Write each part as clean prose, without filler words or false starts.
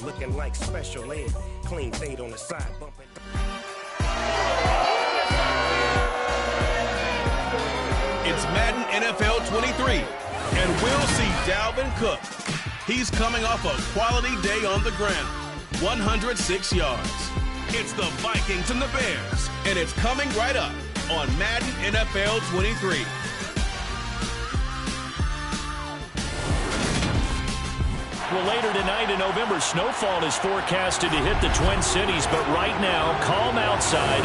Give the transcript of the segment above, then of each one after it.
Looking like special ed. Clean fade on the side. Bumping. It's Madden NFL 23, and we'll see Dalvin Cook. He's coming off a quality day on the ground, 106 yards. It's the Vikings and the Bears, and it's coming right up on Madden NFL 23. Well, later tonight in November, snowfall is forecasted to hit the Twin Cities, but right now, calm outside.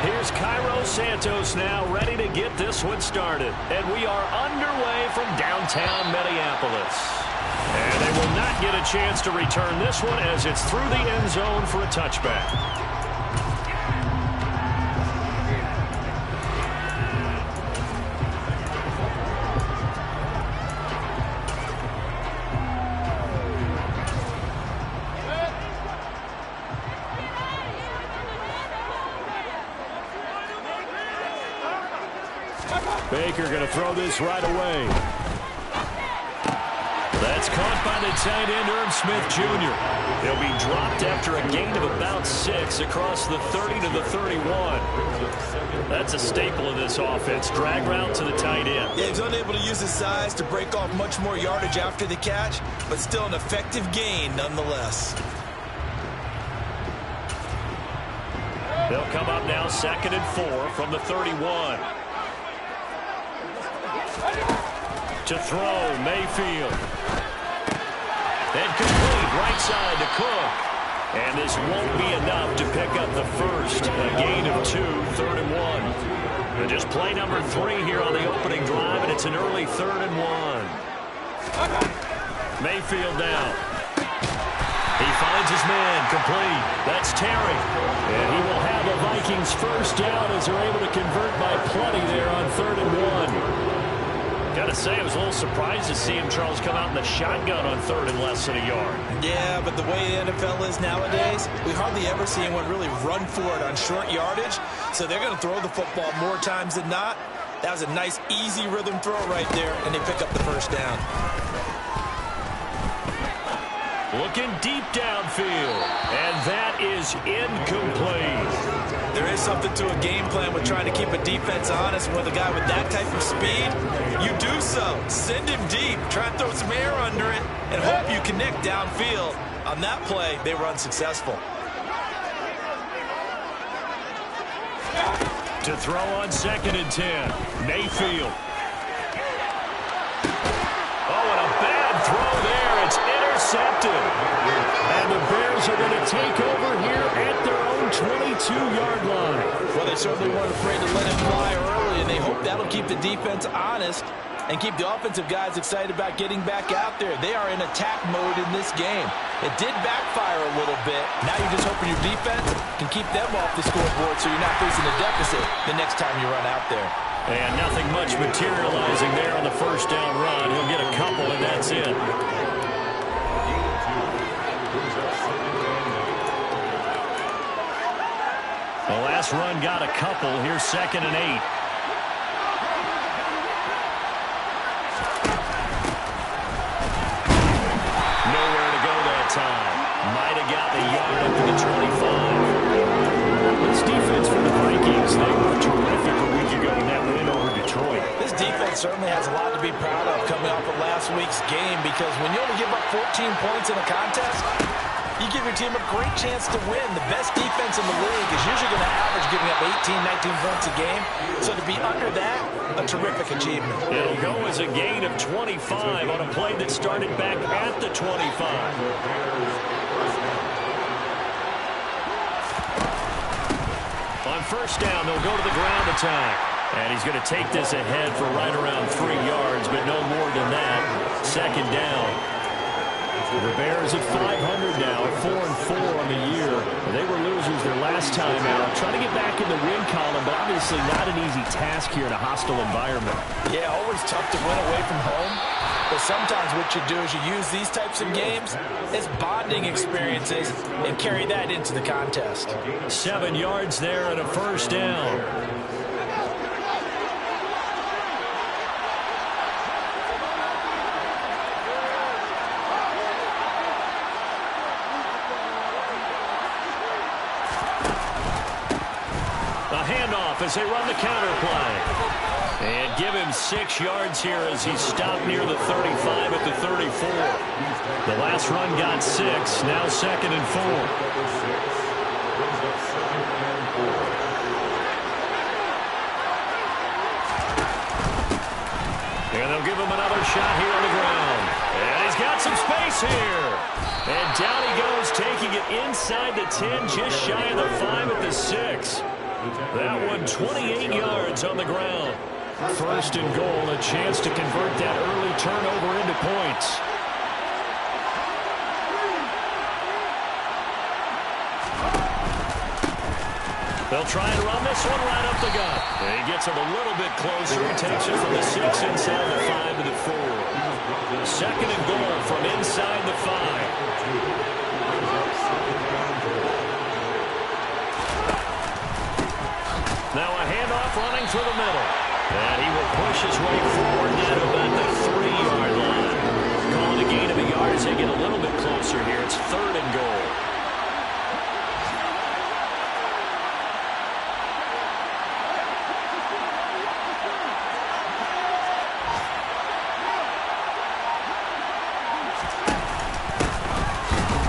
Here's Cairo Santos now ready to get this one started. And we are underway from downtown Minneapolis. And they will not get a chance to return this one as it's through the end zone for a touchback. Baker going to throw this right away. That's caught by the tight end, Irv Smith Jr. He'll be dropped after a gain of about 6 across the 30 to the 31. That's a staple of this offense. Drag route to the tight end. Yeah, he's unable to use his size to break off much more yardage after the catch, but still an effective gain nonetheless. They'll come up now 2nd and 4 from the 31. To throw, Mayfield. And complete right side to Cook. And this won't be enough to pick up the first. A gain of 2, 3rd and 1. And just play number 3 here on the opening drive, and it's an early 3rd and 1. Mayfield down. He finds his man, complete. That's Terry. And he will have a Vikings first down as they're able to convert by plenty there on 3rd and 1. Gotta say, I was a little surprised to see him, Charles, come out in the shotgun on 3rd and less than a yard. Yeah, but the way the NFL is nowadays, we hardly ever see anyone really run for it on short yardage. So they're going to throw the football more times than not. That was a nice, easy rhythm throw right there, and they pick up the first down. Looking deep downfield, and that is incomplete. There is something to a game plan with trying to keep a defense honest. With a guy with that type of speed, you do so. Send him deep. Try and throw some air under it and hope you connect downfield. On that play, they were unsuccessful. To throw on 2nd and 10, Mayfield. Oh, and a bad throw there. It's intercepted. And the Bears are going to take over here at their own 22-yard line. Well, they certainly weren't afraid to let him fly early, and they hope that'll keep the defense honest and keep the offensive guys excited about getting back out there. They are in attack mode in this game. It did backfire a little bit. Now you're just hoping your defense can keep them off the scoreboard so you're not facing a deficit the next time you run out there. And nothing much materializing there on the first down run. He'll get a couple, and that's it. The last run got a couple. Here's 2nd and 8. Nowhere to go that time. Might have got the yard up to the 25. This defense for the Vikings, they were terrific a week ago in that win over Detroit. This defense certainly has a lot to be proud of coming off of last week's game, because when you only give up 14 points in a contest, you give your team a great chance to win. The best defense in the league is usually going to average giving up 18, 19 points a game. So to be under that, a terrific achievement. It'll go as a gain of 25 on a play that started back at the 25. On first down, they'll go to the ground attack. And he's going to take this ahead for right around 3 yards, but no more than that. 2nd down. The Bears at 500 now, 4-4 on the year. They were losers their last time out. Trying to get back in the win column, but obviously not an easy task here in a hostile environment. Yeah, always tough to win away from home. But sometimes what you do is you use these types of games as bonding experiences and carry that into the contest. 7 yards there and a first down. As they run the counter play. And give him 6 yards here as he stopped near the 35 at the 34. The last run got 6. Now 2nd and 4. And they'll give him another shot here on the ground. And he's got some space here. And down he goes, taking it inside the 10, just shy of the 5 at the 6. That one 28 yards on the ground. 1st and goal, a chance to convert that early turnover into points. They'll try and run this one right up the gut. And he gets him a little bit closer. He takes it from the 6 inside the 5 to the 4. 2nd and goal from inside the 5. Now a handoff running through the middle. And he will push his way forward now to about the 3-yard line. Calling a gain of a yard as they get a little bit closer here. It's 3rd and goal.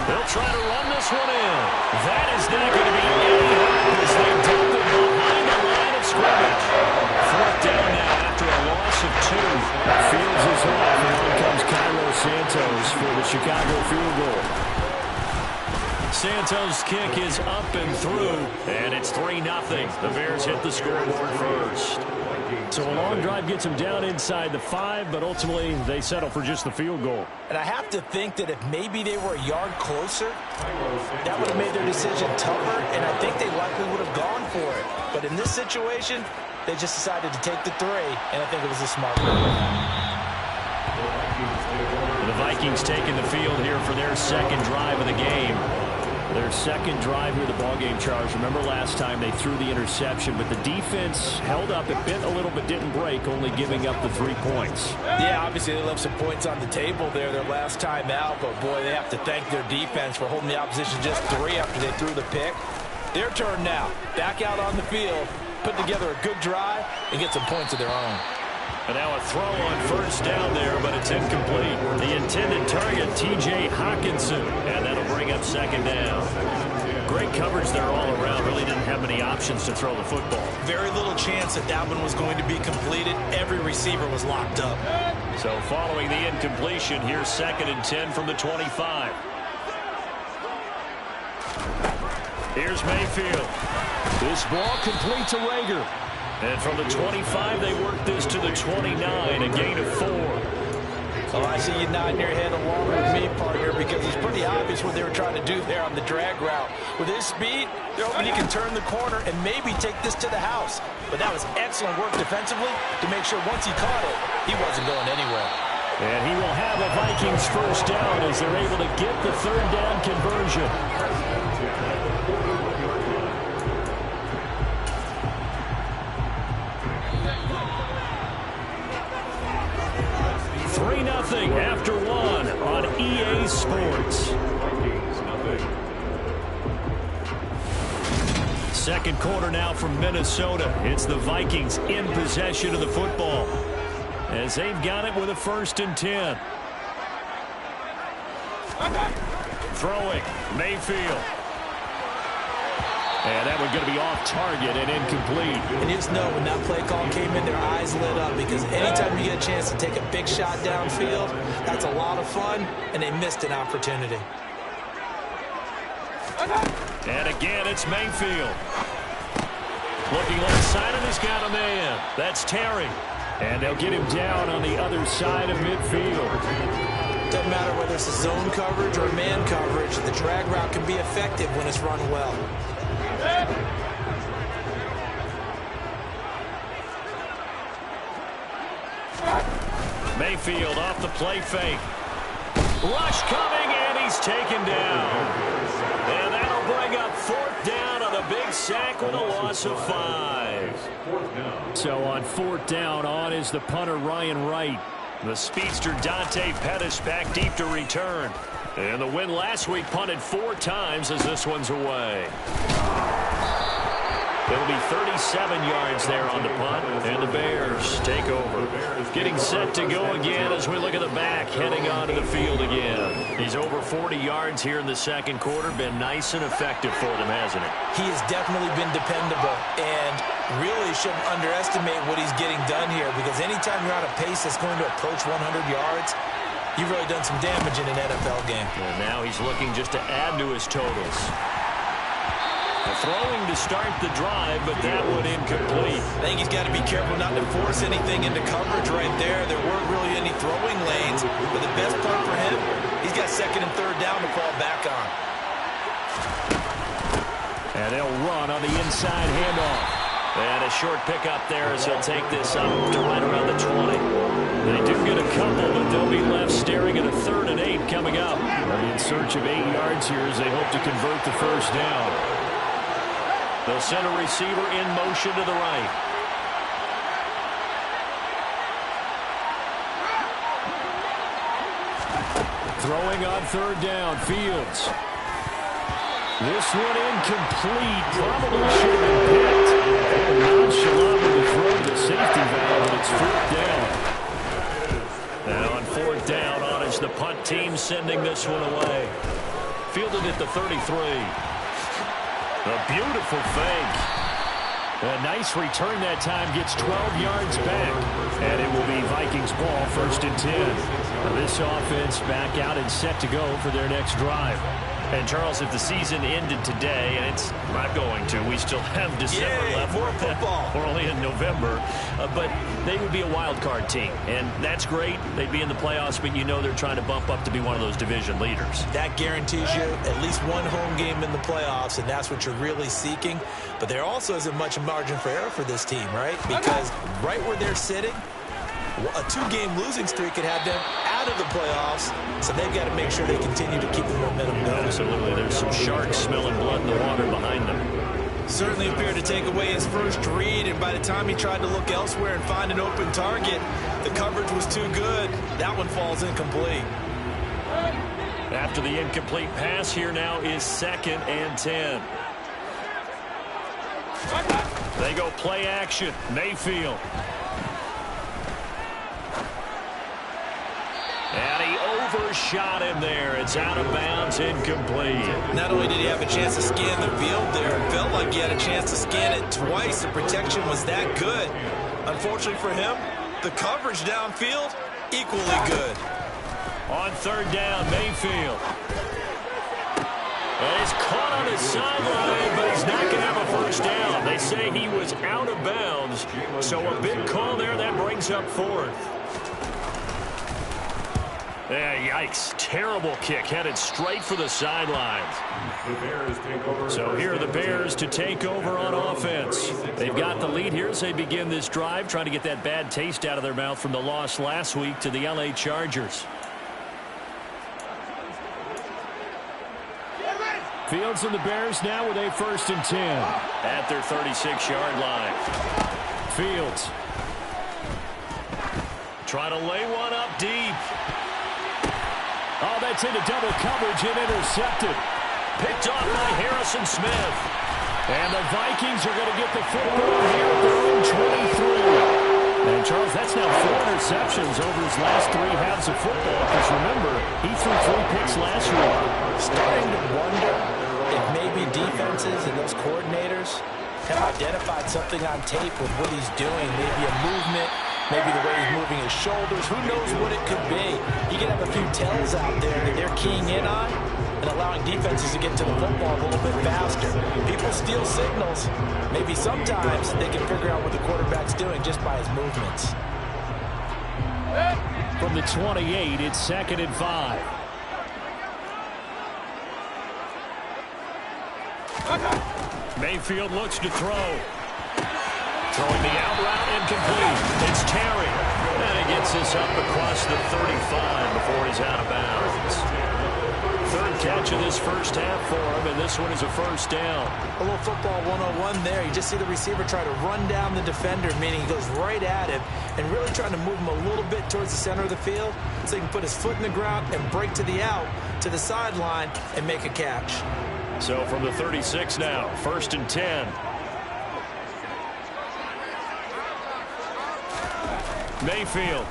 They'll try to run this one in. That is not going to be any help as they dump it behind the line of scrimmage. 4th down now after a loss of 2. Fields is off, and on comes Cairo Santos for the Chicago field goal. Santos' kick is up and through, and it's 3-0. The Bears hit the scoreboard first. So a long drive gets them down inside the 5, but ultimately they settle for just the field goal. And I have to think that if maybe they were a yard closer, that would have made their decision tougher, and I think they likely would have gone for it. But in this situation, they just decided to take the 3, and I think it was a smart move. The Vikings taking the field here for their 2nd drive of the game. Their 2nd drive here of the ballgame, Charles. Remember last time they threw the interception, but the defense held up. It bit a little but didn't break, only giving up the 3 points. Yeah, obviously they left some points on the table there their last time out, but boy, they have to thank their defense for holding the opposition just 3 after they threw the pick. Their turn now. Back out on the field, put together a good drive, and get some points of their own. And now a throw on 1st down there, but it's incomplete. The intended target, T.J. Hockenson, and that'll bring up 2nd down. Great coverage there all around. Really didn't have many options to throw the football. Very little chance that that one was going to be completed. Every receiver was locked up. So following the incompletion, here's 2nd and 10 from the 25. Here's Mayfield. This ball complete to Rager. And from the 25, they work this to the 29, a gain of 4. Well, I see you nodding your head along with me, partner, because it's pretty obvious what they were trying to do there on the drag route. With his speed, they're hoping he can turn the corner and maybe take this to the house. But that was excellent work defensively to make sure once he caught it, he wasn't going anywhere. And he will have a Vikings 1st down as they're able to get the 3rd down conversion. 3-0 after 1 on EA Sports. 2nd quarter now from Minnesota. It's the Vikings in possession of the football as they've got it with a 1st and 10. Throwing, Mayfield. And that one going to be off target and incomplete. And you just know when that play call came in, their eyes lit up because anytime you get a chance to take a big shot downfield, that's a lot of fun, and they missed an opportunity. And again, it's Mayfield. Looking left side, and he's got a man. That's Terry. And they'll get him down on the other side of midfield. Doesn't matter whether it's a zone coverage or man coverage, the drag route can be effective when it's run well. Mayfield off the play fake. Rush coming, and he's taken down. And that'll bring up 4th down on a big sack with a loss of 5. So on 4th down, on is the punter Ryan Wright. The speedster Dante Pettis back deep to return. And the win last week punted 4 times as this one's away. It'll be 37 yards there on the punt, and the Bears take over. Getting set to go again as we look at the back, heading onto the field again. He's over 40 yards here in the second quarter. Been nice and effective for them, hasn't he? He has definitely been dependable, and really shouldn't underestimate what he's getting done here, because anytime you're on a pace that's going to approach 100 yards, you've really done some damage in an NFL game. And now he's looking just to add to his totals. Throwing to start the drive, but that one incomplete. I think he's got to be careful not to force anything into coverage right there. There weren't really any throwing lanes, but the best part for him, he's got 2nd and 3rd down to fall back on. And they'll run on the inside handoff. And a short pickup there as he'll take this up to right around the 20. They do get a couple, but they'll be left staring at a 3rd and 8 coming up. They're in search of 8 yards here as they hope to convert the 1st down. They'll send a receiver in motion to the right. Throwing on 3rd down, Fields. This one incomplete. Probably should have been picked. Nonchalant with the throw to the safety valve, but it's 4th down. Now on 4th down, on is the punt team sending this one away. Fielded at the 33. A beautiful fake. A nice return that time, gets 12 yards back. And it will be Vikings ball, 1st and 10. Now this offense back out and set to go for their next drive. And Charles, if the season ended today, and it's not going to, we still have December left. More football. We're only in November. But they would be a wild card team. And that's great. They'd be in the playoffs, but you know they're trying to bump up to be one of those division leaders. That guarantees you at least one home game in the playoffs, and that's what you're really seeking. But there also isn't much margin for error for this team, right? Because right where they're sitting, a 2-game losing streak could have them out of the playoffs, so they've got to make sure they continue to keep the momentum going. Absolutely. There's some sharks smelling blood in the water behind them. Certainly appeared to take away his first read, and by the time he tried to look elsewhere and find an open target, the coverage was too good. That one falls incomplete. After the incomplete pass, here now is 2nd and 10. They go play action. Mayfield. And he overshot him there. It's out of bounds, incomplete. Not only did he have a chance to scan the field there, it felt like he had a chance to scan it twice. The protection was that good. Unfortunately for him, the coverage downfield, equally good. On 3rd down, Mayfield. And he's caught on his sideline, but he's not going to have a 1st down. They say he was out of bounds. So a big call there, that brings up 4th. Yeah, yikes. Terrible kick, headed straight for the sidelines. So here are the Bears to take over on offense. They've got the lead here as they begin this drive, trying to get that bad taste out of their mouth from the loss last week to the LA Chargers. Fields and the Bears now with a 1st and 10 at their 36-yard line. Fields trying to lay one up deep. Oh, that's into double coverage and intercepted. Picked off by Harrison Smith. And the Vikings are going to get the football here at their own 23. And, Charles, that's now 4 interceptions over his last 3 halves of football. Because, remember, he threw 3 picks last week. Starting to wonder if maybe defenses and those coordinators have identified something on tape with what he's doing. Maybe a movement, maybe the way he's moving his shoulders. Who knows what it could be? You can have a few tells out there that they're keying in on and allowing defenses to get to the football a little bit faster. People steal signals. Maybe sometimes they can figure out what the quarterback's doing just by his movements. From the 28, it's 2nd and 5. Mayfield looks to throw. Throwing the out route incomplete. It's Terry. And he gets this up across the 35 before he's out of bounds. Third catch of this first half for him, and this one is a first down. A little football 101 there. You just see the receiver try to run down the defender, meaning he goes right at him and really trying to move him a little bit towards the center of the field so he can put his foot in the ground and break to the out, to the sideline, and make a catch. So from the 36 now, 1st and 10. Mayfield.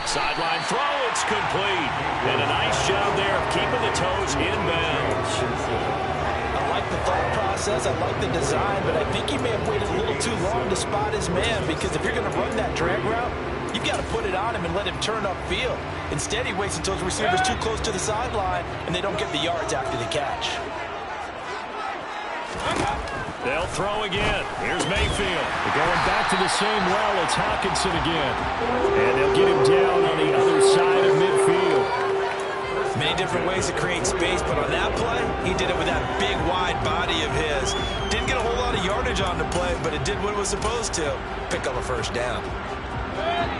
Sideline throw, it's complete. And a nice job there of keeping the toes in bounds. I like the thought process, I like the design, but I think he may have waited a little too long to spot his man, because if you're going to run that drag route, you've got to put it on him and let him turn upfield. Instead, he waits until his receiver's too close to the sideline, and they don't get the yards after the catch. They'll throw again. Here's Mayfield. Going back to the same well, it's Hockenson again. And they'll get him down on the other side of midfield. Many different ways to create space, but on that play, he did it with that big, wide body of his. Didn't get a whole lot of yardage on the play, but it did what it was supposed to. Pick up a first down.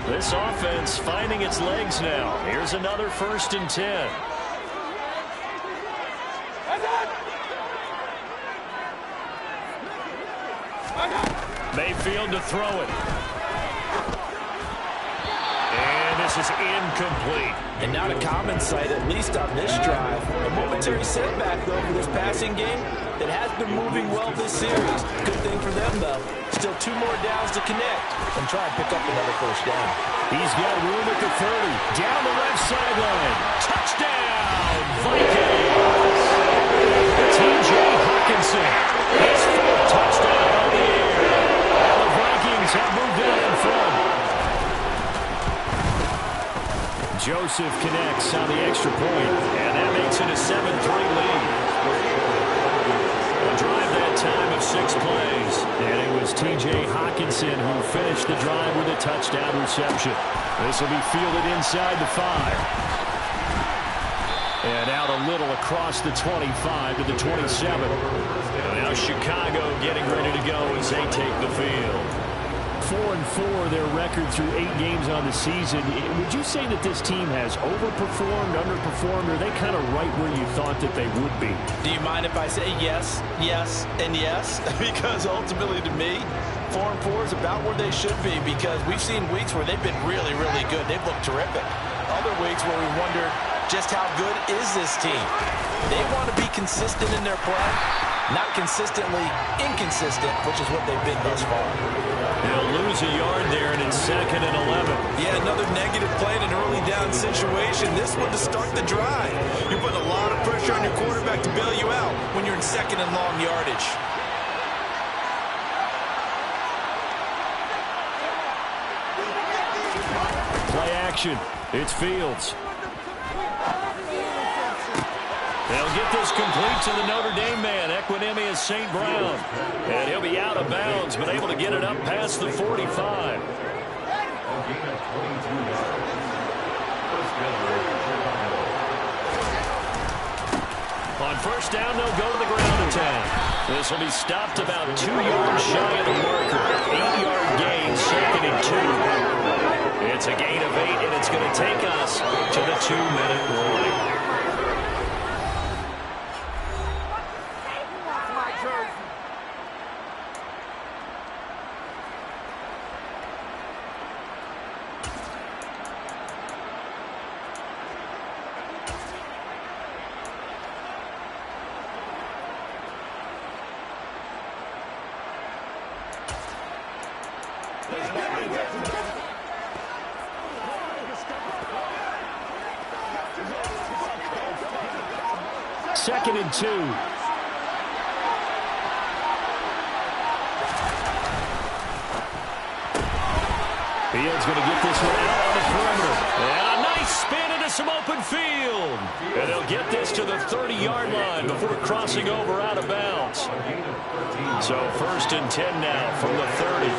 This offense finding its legs now. Here's another 1st and 10. Mayfield to throw it. And this is incomplete. And not a common sight, at least on this drive. A momentary setback, though, for this passing game. It has been moving well this series. Good thing for them, though. Still 2 more downs to connect and try and pick up another first down. He's got room at the 30. Down the left sideline. Touchdown, Vikings. T.J. Hockenson. His 4th touchdown on the year. And the Vikings have moved out in front. Joseph connects on the extra point, and that makes it a 7-3 lead. A drive that time of 6 plays, and it was T.J. Hockenson who finished the drive with a touchdown reception. This will be fielded inside the 5. And out a little across the 25 to the 27. And now Chicago getting ready to go as they take the field. 4-4, their record through 8 games on the season. Would you say that this team has overperformed, underperformed, or are they kind of right where you thought that they would be? Do you mind if I say yes, yes, and yes? Because ultimately to me, 4-4 is about where they should be, because we've seen weeks where they've been really, really good. They've looked terrific. Other weeks where we wonder just how good is this team. They want to be consistent in their play, not consistently inconsistent, which is what they've been thus far. They'll lose a yard there, and it's 2nd and 11. Yeah, another negative play in an early down situation. This one to start the drive. You're putting a lot of pressure on your quarterback to bail you out when you're in 2nd and long yardage. Play action. It's Fields. They'll get this complete to the Notre Dame man, Equanimeous St. Brown. And he'll be out of bounds, but able to get it up past the 45. On 1st down, they'll go to the ground attack. This will be stopped about 2 yards shy of the marker. 8-yard gain, 2nd and 2. It's a gain of 8, and it's going to take us to the 2-minute warning. Second and 2. Fields going to get this one out on the perimeter. And a nice spin into some open field. And they'll get this to the 30-yard line before crossing over out of bounds. So 1st and 10 now from the 30.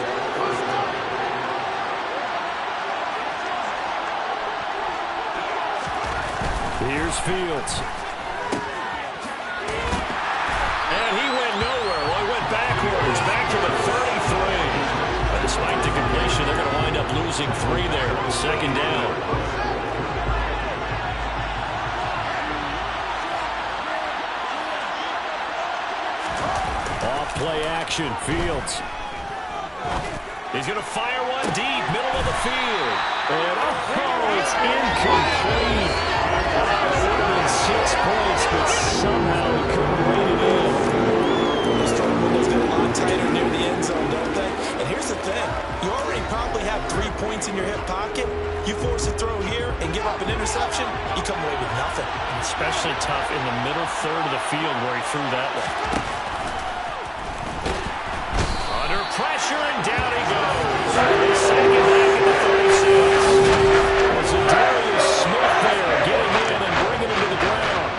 Here's Fields. And he went nowhere. Well, he went backwards, back to the 33. 3 there. 2nd down. Off play action. Fields. He's going to fire one deep, middle of the field. And it's incomplete. It would have been 6 points, but somehow he couldn't rein it in. Those throwing windows get a lot tighter near the end zone, don't they? And here's the thing. You already probably have 3 points in your hip pocket. You force a throw here and give up an interception, you come away with nothing. Especially tough in the middle third of the field where he threw that one. Under pressure, and down he goes. Second back at the 36. There's a Darius Smith there getting in and bringing him to the ground.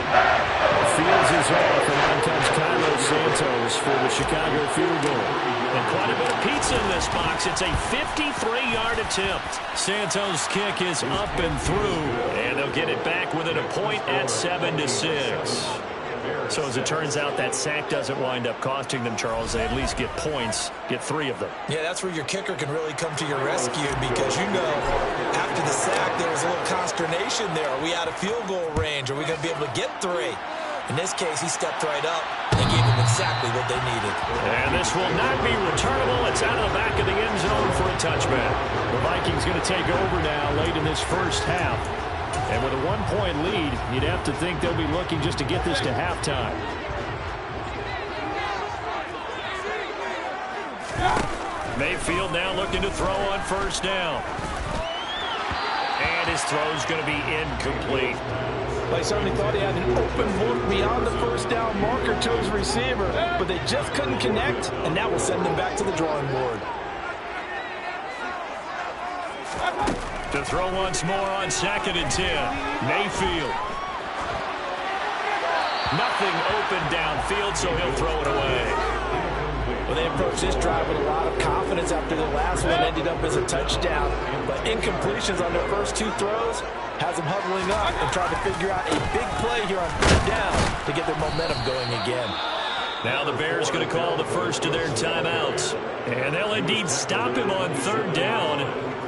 Fields is off, and on comes Cairo Santos for the Chicago field goal. And quite a bit of pizza in this box. It's a 53-yard attempt. Santos' kick is up and through, and they'll get it back within a point at 7-6. So as it turns out, that sack doesn't wind up costing them, Charles. They at least get points, get 3 of them. Yeah, that's where your kicker can really come to your rescue because, you know, after the sack, there was a little consternation there. Are we out of field goal range? Are we going to be able to get 3? In this case, he stepped right up and gave them exactly what they needed. And this will not be returnable. It's out of the back of the end zone for a touchback. The Vikings going to take over now late in this first half. And with a 1-point lead, you'd have to think they'll be looking just to get this to halftime. Mayfield now looking to throw on first down. And his throw's going to be incomplete. They certainly thought he had an open look beyond the first down marker to his receiver, but they just couldn't connect, and that will send them back to the drawing board. To throw once more on 2nd and 10. Mayfield. Nothing open downfield, so he'll throw it away. Well, they approached this drive with a lot of confidence after the last one ended up as a touchdown. But incompletions on their first 2 throws has them huddling up and trying to figure out a big play here on 3rd down to get their momentum going again. Now the Bears going to call the first of their timeouts. And they'll indeed stop him on 3rd down.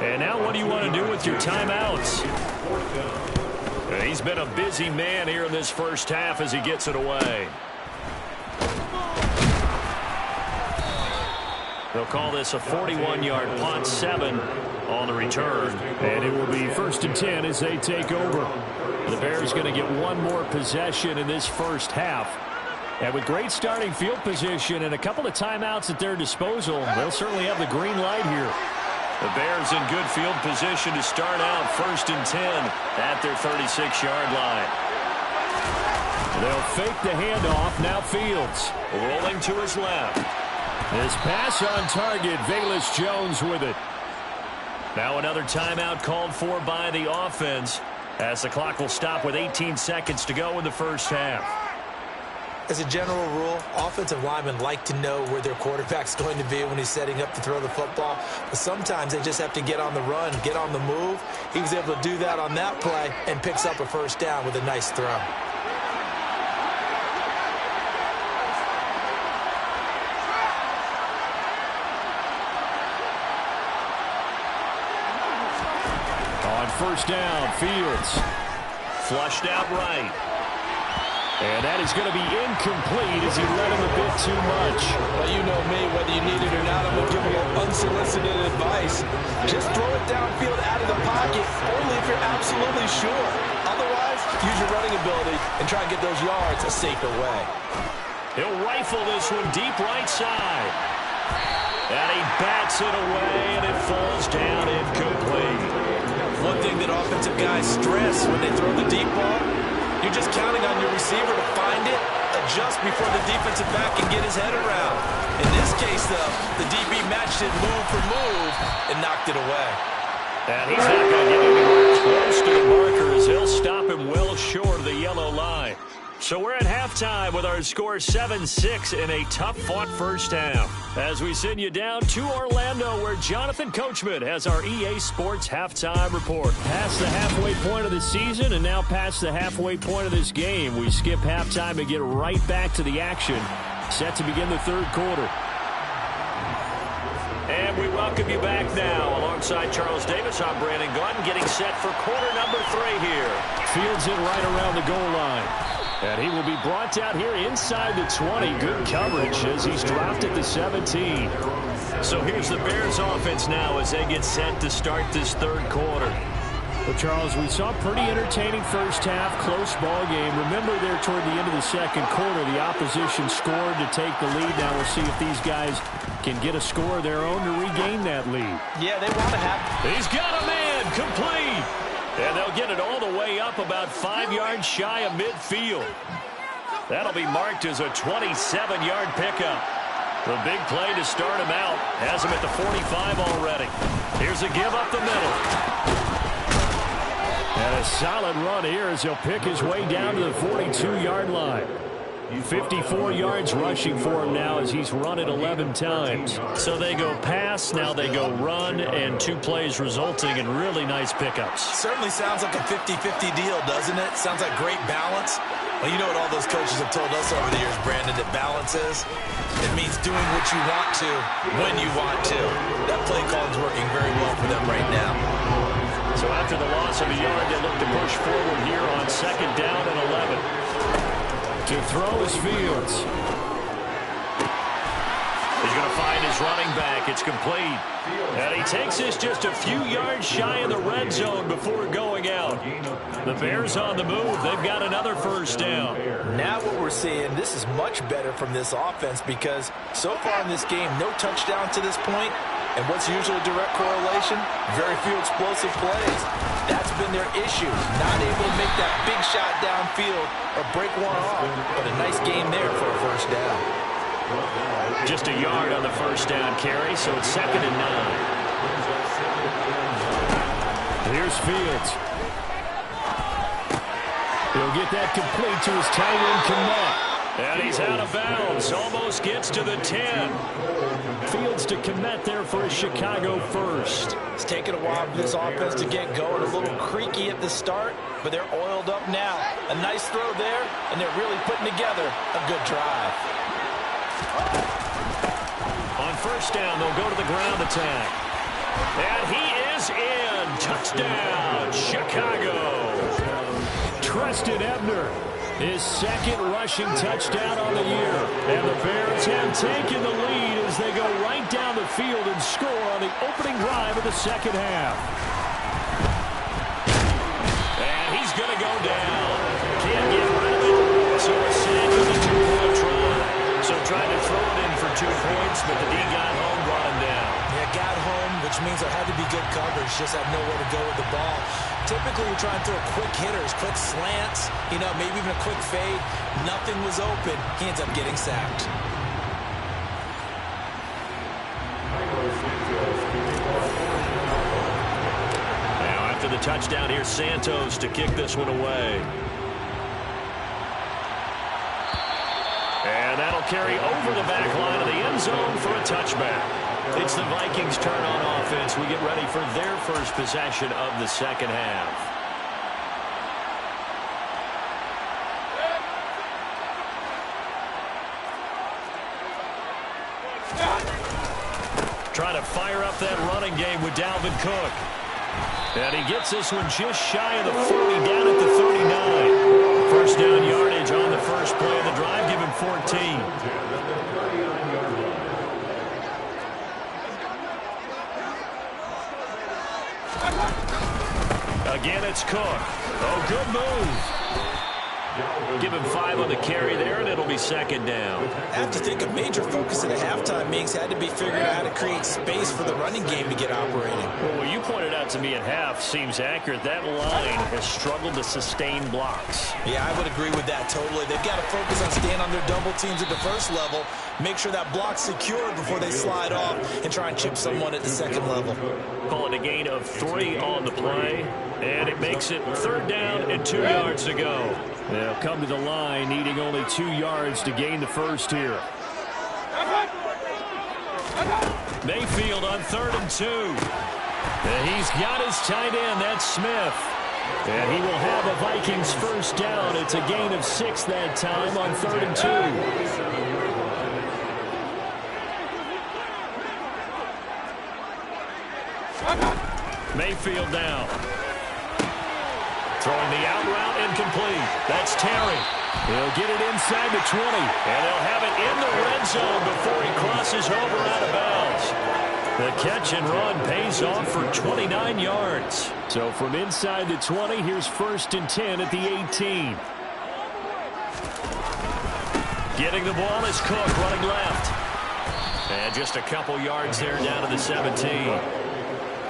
And now what do you want to do with your timeouts? He's been a busy man here in this first half as he gets it away. They'll call this a 41-yard punt, 7 on the return. And it will be 1st and 10 as they take over. The Bears going to get 1 more possession in this first half. And with great starting field position and a couple of timeouts at their disposal, they'll certainly have the green light here. The Bears in good field position to start out 1st and 10 at their 36-yard line. They'll fake the handoff. Now Fields rolling to his left. His pass on target. Velus Jones with it. Now another timeout called for by the offense as the clock will stop with 18 seconds to go in the first half. As a general rule, offensive linemen like to know where their quarterback's going to be when he's setting up to throw the football. But sometimes they just have to get on the run, get on the move. He was able to do that on that play and picks up a first down with a nice throw. On first down, Fields flushed out right. And that is going to be incomplete as he led him a bit too much. Well, you know me, whether you need it or not, I'm going to give him unsolicited advice. Just throw it downfield out of the pocket, only if you're absolutely sure. Otherwise, use your running ability and try and get those yards a safer way. He'll rifle this one deep right side. And he bats it away, and it falls down incomplete. One thing that offensive guys stress when they throw the deep ball, you're just counting on your receiver to find it, adjust before the defensive back can get his head around. In this case, though, the DB matched it move for move and knocked it away. And he's not going to get anywhere close to the marker as he'll stop him well short of the yellow line. So we're at halftime with our score 7-6 in a tough-fought first half. As we send you down to Orlando, where Jonathan Coachman has our EA Sports halftime report. Past the halfway point of the season and now past the halfway point of this game, we skip halftime and get right back to the action. Set to begin the third quarter. And we welcome you back now. Alongside Charles Davis, I'm Brandon Gaudin, getting set for quarter number 3 here. Fields it right around the goal line. And he will be brought down here inside the 20. Good coverage as he's dropped at the 17. So here's the Bears offense now as they get set to start this third quarter. Well, Charles, we saw a pretty entertaining first half, close ball game. Remember there toward the end of the second quarter, the opposition scored to take the lead. Now we'll see if these guys can get a score of their own to regain that lead. Yeah, they want to have. He's got a man, complete. And they'll get it all the way up about 5 yards shy of midfield. That'll be marked as a 27-yard pickup. The big play to start him out. Has him at the 45 already. Here's a give up the middle. And a solid run here as he'll pick his way down to the 42-yard line. 54 yards rushing for him now as he's run it 11 times. So they go pass, now they go run, and 2 plays resulting in really nice pickups. Certainly sounds like a 50-50 deal, doesn't it? Sounds like great balance. Well, you know what all those coaches have told us over the years, Brandon, that balance is? It means doing what you want to, when you want to. That play call is working very well for them right now. So after the loss of a yard, they look to push forward here on second down and 11. To throw is Fields. He's going to find his running back. It's complete. And he takes this just a few yards shy of the red zone before going out. The Bears on the move. They've got another first down. Now what we're seeing, this is much better from this offense because so far in this game, no touchdown to this point. And what's usually a direct correlation? Very few explosive plays. That's been their issue. Not able to make that big shot downfield or break one off. But a nice game there for a first down. Just a yard on the first down carry, so it's 2nd and 9. Here's Fields. He'll get that complete to his tight end, Kmet. And he's out of bounds. Almost gets to the 10. Fields to Kmet there for a Chicago first. It's taken a while for this offense to get going. A little creaky at the start, but they're oiled up now. A nice throw there, and they're really putting together a good drive. On first down, they'll go to the ground attack. And he is in. Touchdown, Chicago. Treston Ebner, his 2nd rushing touchdown on the year. And the Bears have taken the lead as they go right down the field and score on the opening drive of the second half. And he's going to go down. Can't get rid of it. So a sack with a 2-point try. So trying to throw it in for 2 points, but the D got home, brought him down. Yeah, got home, which means there had to be good coverage. Just had nowhere to go with the ball. Typically, you're trying to throw quick hitters, quick slants, you know, maybe even a quick fade. Nothing was open. He ends up getting sacked. Now, after the touchdown, here's Santos to kick this one away. And that'll carry over the back line of the end zone for a touchback. It's the Vikings' turn on offense. We get ready for their first possession of the second half. Trying to fire up that running game with Dalvin Cook. And he gets this one just shy of the 40, down at the 39. First down yardage on the first play of the drive, give him 14. Again, it's Cook. Oh, good move. Give him 5 on the carry there, and it'll be second down. I have to think a major focus at the halftime meetings had to be figuring out how to create space for the running game to get operating. Well, what you pointed out to me at half seems accurate. That line has struggled to sustain blocks. Yeah, I would agree with that totally. They've got to focus on staying on their double teams at the first level, make sure that block's secured before they slide off, and try and chip someone at the second level. Call it a gain of 3 on the play, and it makes it 3rd down and 2 yards to go. They'll come to the line, needing only 2 yards to gain the first here. Mayfield on 3rd and 2. And he's got his tight end, that's Smith. And he will have a Vikings first down. It's a gain of 6 that time on 3rd and 2. Mayfield now. Throwing the out route incomplete. That's Terry. He'll get it inside the 20. And he'll have it in the red zone before he crosses over out of bounds. The catch and run pays off for 29 yards. So from inside the 20, here's 1st and 10 at the 18. Getting the ball is Cook running left. And just a couple yards there down to the 17.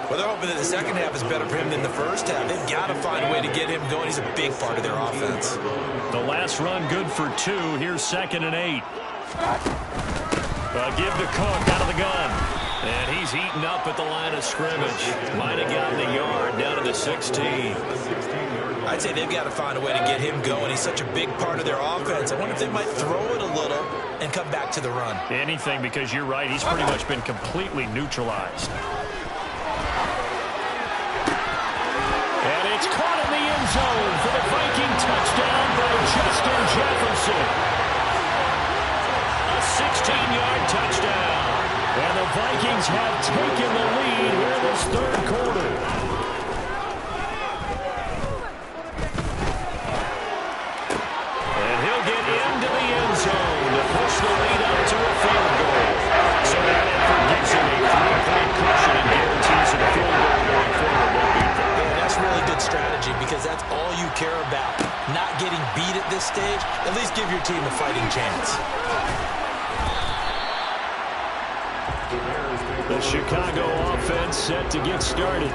Well, they're hoping that the second half is better for him than the first half. They've got to find a way to get him going. He's a big part of their offense. The last run good for 2. Here's 2nd and 8. Give to Cook out of the gun. And he's eaten up at the line of scrimmage. Might have gotten a yard down to the 16. I'd say they've got to find a way to get him going. He's such a big part of their offense. I wonder if they might throw it a little and come back to the run. Anything, because you're right. He's pretty much been completely neutralized. And it's caught in the end zone for the Viking touchdown by Justin Jefferson. A 16-yard touchdown. And the Vikings have taken the lead here in this 3rd quarter. And he'll get into the end zone to push the lead up to a field goal. So that effort gives him a 3-point cushion and guarantees a field goal going forward. Yeah, that's really good strategy because that's all you care about. Not getting beat at this stage. At least give your team a fighting chance. The Chicago offense set to get started.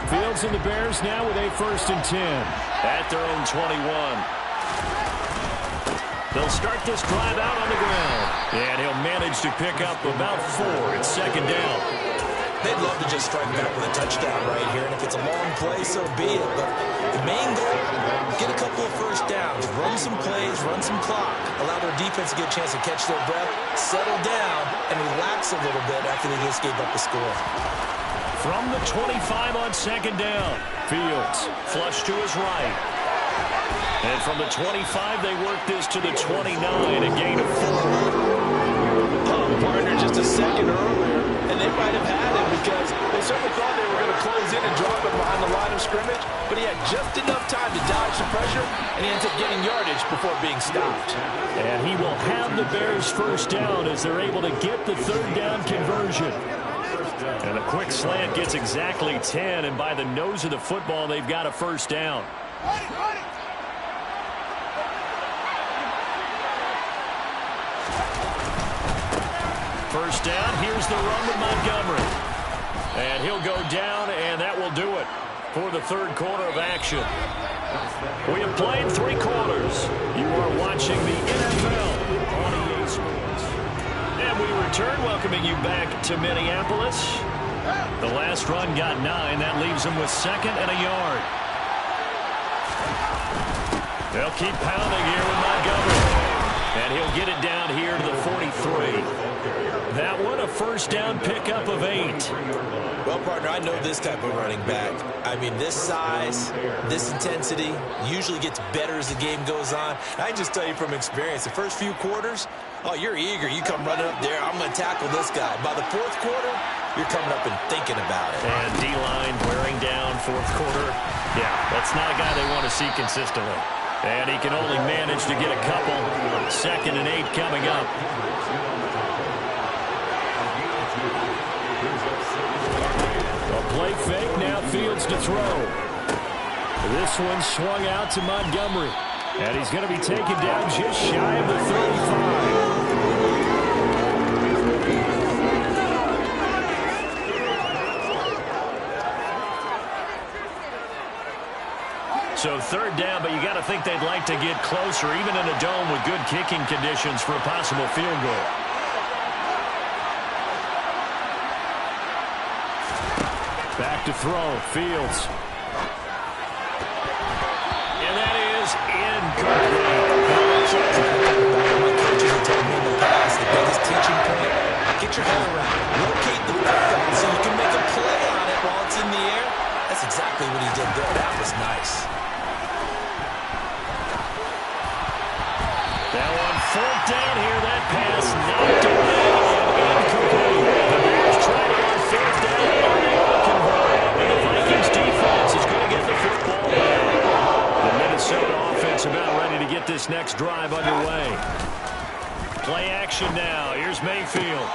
Fields and the Bears now with a 1st and 10 at their own 21. They'll start this drive out on the ground. And he'll manage to pick up about 4 at 2nd down. They'd love to just strike back with a touchdown right here. And if it's a long play, so be it. But the main goal, get a couple of 1st downs. Run some plays, run some clock. Allow their defense to get a chance to catch their breath, settle down, and relax a little bit after they just gave up the score. From the 25 on 2nd down, Fields flush to his right. And from the 25, they work this to the 29, a gain of 4. Partner just a second earlier, and they might have had him because they certainly thought they were going to close in and drop him behind the line of scrimmage, but he had just enough time to dodge the pressure, and he ends up getting yardage before being stopped. And he will have the Bears 1st down as they're able to get the 3rd down conversion. And a quick slant gets exactly 10, and by the nose of the football, they've got a 1st down. First down, here's the run with Montgomery. And he'll go down, and that will do it for the 3rd quarter of action. We have played 3 quarters. You are watching the NFL on EA Sports. And we return, welcoming you back to Minneapolis. The last run got 9. That leaves them with 2nd and a yard. They'll keep pounding here with Montgomery. And he'll get it down here to the 43. That one, a 1st down pickup of 8. Well, partner, I know this type of running back. I mean, this size, this intensity usually gets better as the game goes on. I can just tell you from experience, the first few quarters, oh, you're eager. You come running up there, I'm going to tackle this guy. By the 4th quarter, you're coming up and thinking about it. And D-line wearing down 4th quarter. Yeah, that's not a guy they want to see consistently. And he can only manage to get a couple. 2nd and 8 coming up. A play fake, now Fields to throw. This one swung out to Montgomery. And he's going to be taken down just shy of the 35. So 3rd down, but you got to think they'd like to get closer, even in a dome with good kicking conditions for a possible field goal. Back to throw, Fields. And that is incomplete. My coaches have told me in the past, the biggest teaching point, get your head around it. Locate the football so you can make a play on it while it's in the air. That's exactly what he did there. That was nice. Now on 4th down here, that pass knocked away and next drive underway. Play action now. Here's Mayfield.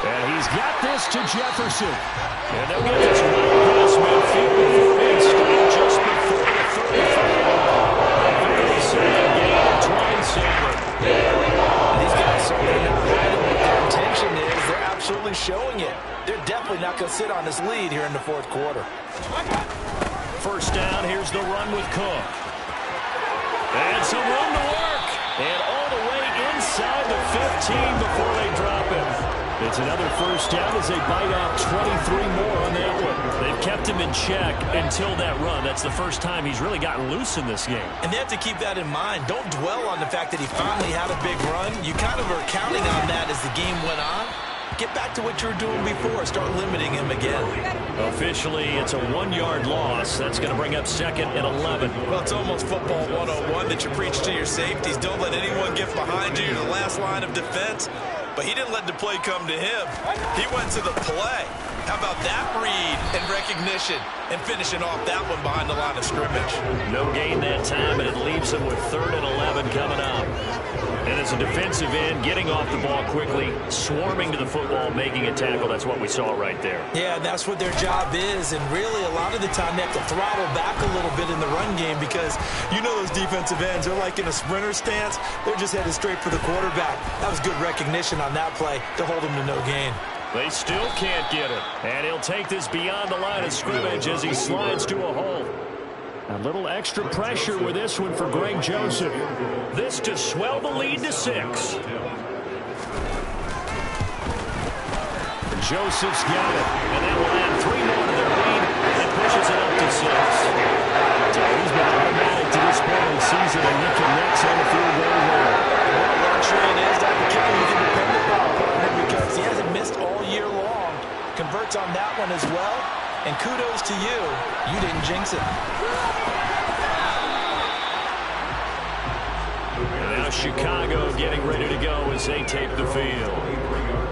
And he's got this to Jefferson. And they'll get this well past midfield before being stopped just before the 35. A very sad game of Twine Saber. These guys certainly not hiding what their intention is. They're absolutely showing it. They're definitely not going to sit on this lead here in the fourth quarter. First down, here's the run with Cook. And some room to work. And all the way inside the 15 before they drop him. It's another first down as they bite off 23 more on that one. They've kept him in check until that run. That's the first time he's really gotten loose in this game. And they have to keep that in mind. Don't dwell on the fact that he finally had a big run. You kind of are counting on that as the game went on. Get back to what you were doing before. Start limiting him again. Officially, it's a 1-yard loss. That's going to bring up 2nd and 11. Well, it's almost football 101 that you preach to your safeties. Don't let anyone get behind you. You're the last line of defense. But he didn't let the play come to him. He went to the play. How about that read and recognition and finishing off that one behind the line of scrimmage? No gain that time, and it leaves him with 3rd and 11 coming up. And as a defensive end, getting off the ball quickly, swarming to the football, making a tackle. That's what we saw right there. Yeah, that's what their job is. And really, a lot of the time, they have to throttle back a little bit in the run game because you know those defensive ends, they're like in a sprinter stance. They're just headed straight for the quarterback. That was good recognition on that play to hold him to no gain. They still can't get it. And he'll take this beyond the line of scrimmage as he slides to a hole. A little extra pressure with this one for Greg Joseph. This to swell the lead to 6. Joseph's got it. And that will add 3 more to their lead. And pushes it up to 6. So he's been automatic to this point of the season, and he connects on the field very well. Luxury it is to have a guy you can depend upon, partner, because he hasn't missed all year long. Converts on that one as well. And kudos to you. You didn't jinx it. And now Chicago getting ready to go as they take the field.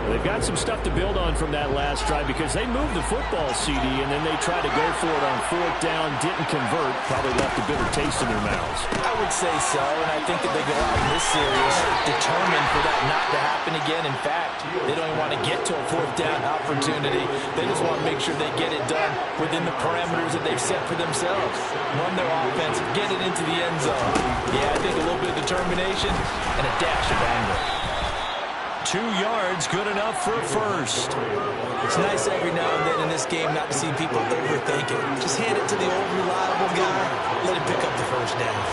They've got some stuff to build on from that last drive because they moved the football, CD, and then they tried to go for it on 4th down, didn't convert, probably left a bitter taste in their mouths. I would say so, and I think that they go out in this series determined for that not to happen again. In fact, they don't even want to get to a 4th down opportunity. They just want to make sure they get it done within the parameters that they've set for themselves. Run their offense, get it into the end zone. Yeah, I think a little bit of determination and a dash of anger. 2 yards, good enough for a first. It's nice every now and then in this game not to see people overthink it. Just hand it to the old reliable guy. Let him pick up the first down.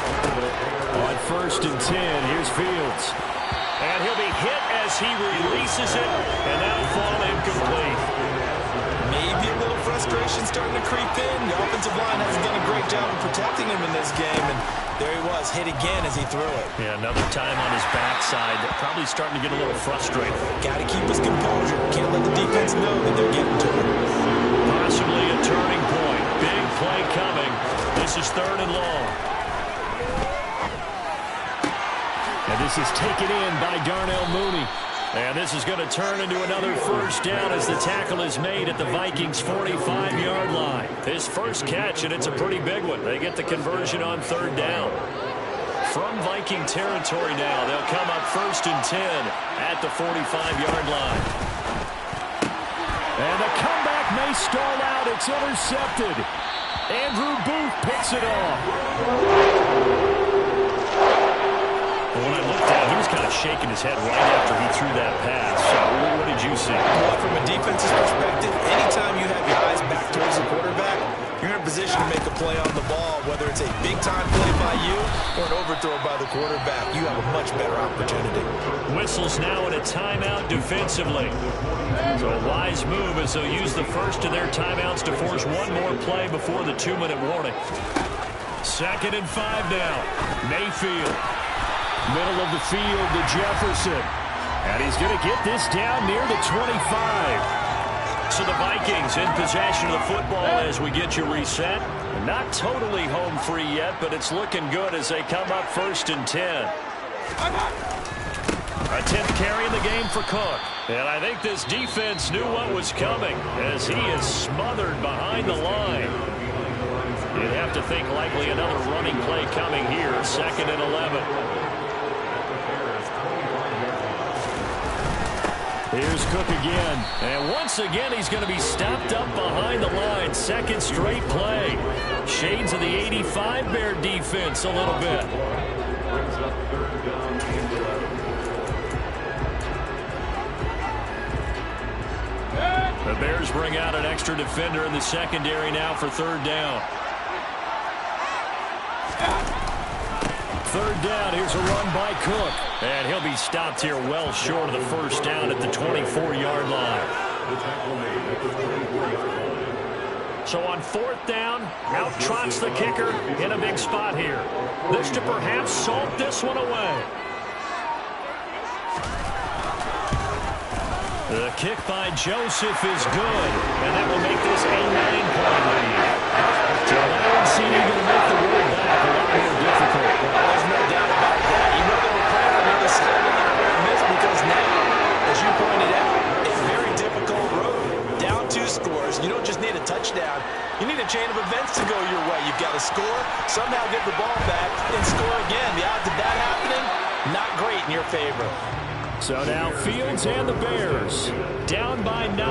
On 1st and 10, here's Fields. And he'll be hit as he releases it, and that'll fall incomplete. Maybe a little frustration starting to creep in. The offensive line hasn't done a great job of protecting him in this game, and there he was, hit again as he threw it. Yeah, another time on his backside. Probably starting to get a little frustrated. Got to keep his composure. Can't let the defense know that they're getting to him. Possibly a turning point. Big play coming. This is 3rd and long. And this is taken in by Darnell Mooney. And this is going to turn into another first down as the tackle is made at the Vikings' 45-yard line. His first catch, and it's a pretty big one. They get the conversion on 3rd down. From Viking territory now, they'll come up 1st and 10 at the 45-yard line. And the comeback may stall out. It's intercepted. Andrew Booth picks it off. When I looked at him, he was kind of shaking his head right after he threw that pass. So what did you see? Well, from a defense's perspective, anytime you have your eyes back towards the quarterback, you're in a position to make a play on the ball, whether it's a big-time play by you or an overthrow by the quarterback. You have a much better opportunity. Whistles now in a timeout defensively. So a wise move as they'll use the first of their timeouts to force one more play before the 2-minute warning. 2nd and 5 now. Mayfield. Middle of the field to Jefferson. And he's going to get this down near the 25. So the Vikings in possession of the football as we get you reset. Not totally home free yet, but it's looking good as they come up 1st and 10. A 10th carry in the game for Cook. And I think this defense knew what was coming as he is smothered behind the line. You'd have to think likely another running play coming here. 2nd and 11. Here's Cook again. And once again, he's going to be stopped up behind the line. Second straight play. Shades of the 85 Bear defense a little bit. The Bears bring out an extra defender in the secondary now for third down. Third down, here's a run by Cook. And he'll be stopped here well short of the first down at the 24-yard line. So on fourth down, out trots the kicker in a big spot here. This to perhaps salt this one away. The kick by Joseph is good, and that will make this a 9-point lead. So Lions seem to make the road back a lot more difficult. There's no doubt about that. You know they were playing on the other side of the miss because now, as you pointed out, a very difficult road. Down 2 scores. You don't just need a touchdown. You need a chain of events to go your way. You've got to score, somehow get the ball back, and score again. The odds of that happening, not great in your favor. So now Fields and the Bears down by 9.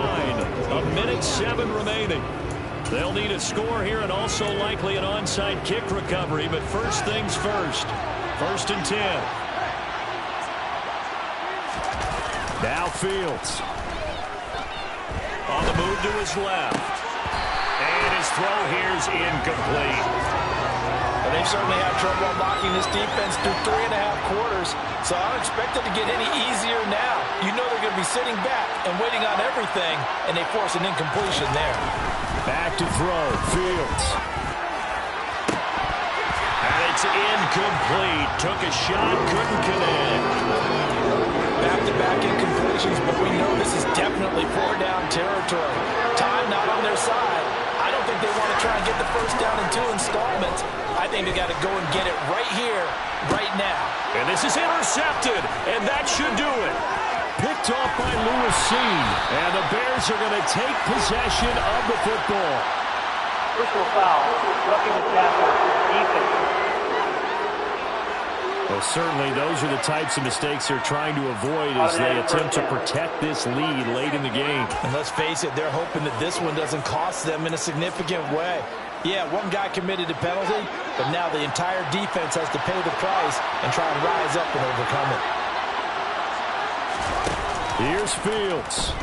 1:07 remaining. They'll need a score here and also likely an onside kick recovery. But first things first. 1st and 10. Now Fields. On the move to his left. And his throw here's incomplete. They've certainly had trouble unlocking this defense through 3.5 quarters, so I don't expect it to get any easier now. You know they're going to be sitting back and waiting on everything, and they force an incompletion there. Back to throw, Fields. And it's incomplete. Took a shot, couldn't connect. Back-to-back incompletions, but we know this is definitely 4-down territory. Time not on their side. I don't think they want to try and get the first down in 2 installments. I think they got to go and get it right here, right now. And this is intercepted, and that should do it. Picked off by Lewis Cine, and the Bears are going to take possession of the football. Personal foul, roughing the tackle, defense. Well, certainly those are the types of mistakes they're trying to avoid as they attempt to protect this lead late in the game. And let's face it, they're hoping that this one doesn't cost them in a significant way. Yeah, one guy committed a penalty, but now the entire defense has to pay the price and try and rise up and overcome it. Here's Fields.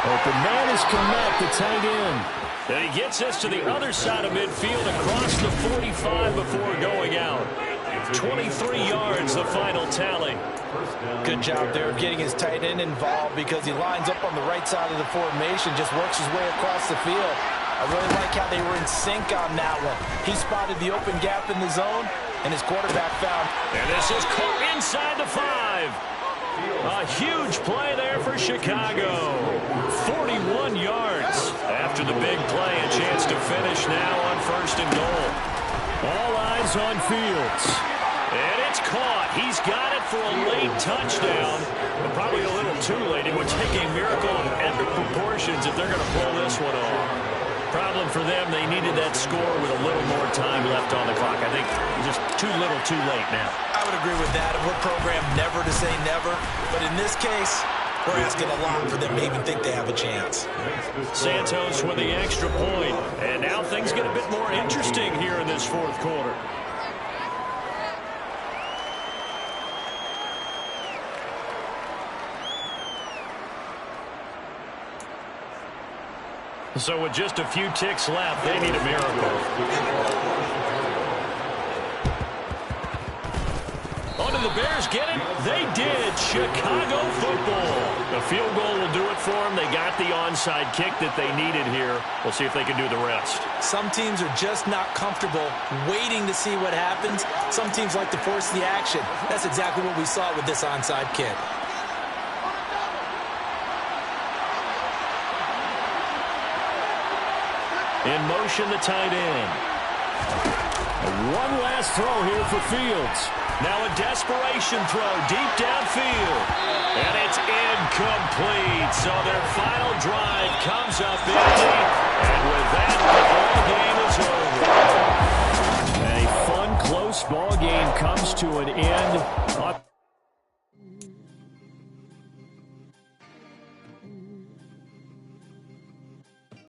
Open man is Kmet, the tight end. And he gets us to the other side of midfield across the 45 before going out. 23 yards, the final tally. Good job there of getting his tight end involved because he lines up on the right side of the formation, just works his way across the field. I really like how they were in sync on that one. He spotted the open gap in the zone, and his quarterback found. And this is caught inside the 5. A huge play there for Chicago. 41 yards. After the big play, a chance to finish now on 1st and goal. All eyes on Fields. And it's caught. He's got it for a late touchdown. But probably a little too late. It would take a miracle of epic proportions if they're going to pull this one off. Problem for them, they needed that score with a little more time left on the clock. I think just too little too late now. I would agree with that. We're programmed never to say never. But in this case, we're asking a lot for them to even think they have a chance. Santos with the extra point. And now things get a bit more interesting here in this 4th quarter. So with just a few ticks left, they need a miracle. Oh, did the Bears get it? They did. Chicago football. The field goal will do it for them. They got the onside kick that they needed here. We'll see if they can do the rest. Some teams are just not comfortable waiting to see what happens. Some teams like to force the action. That's exactly what we saw with this onside kick. In motion, the tight end. One last throw here for Fields. Now a desperation throw deep downfield. And it's incomplete. So their final drive comes up empty. And with that, the ball game is over. A fun, close ball game comes to an end.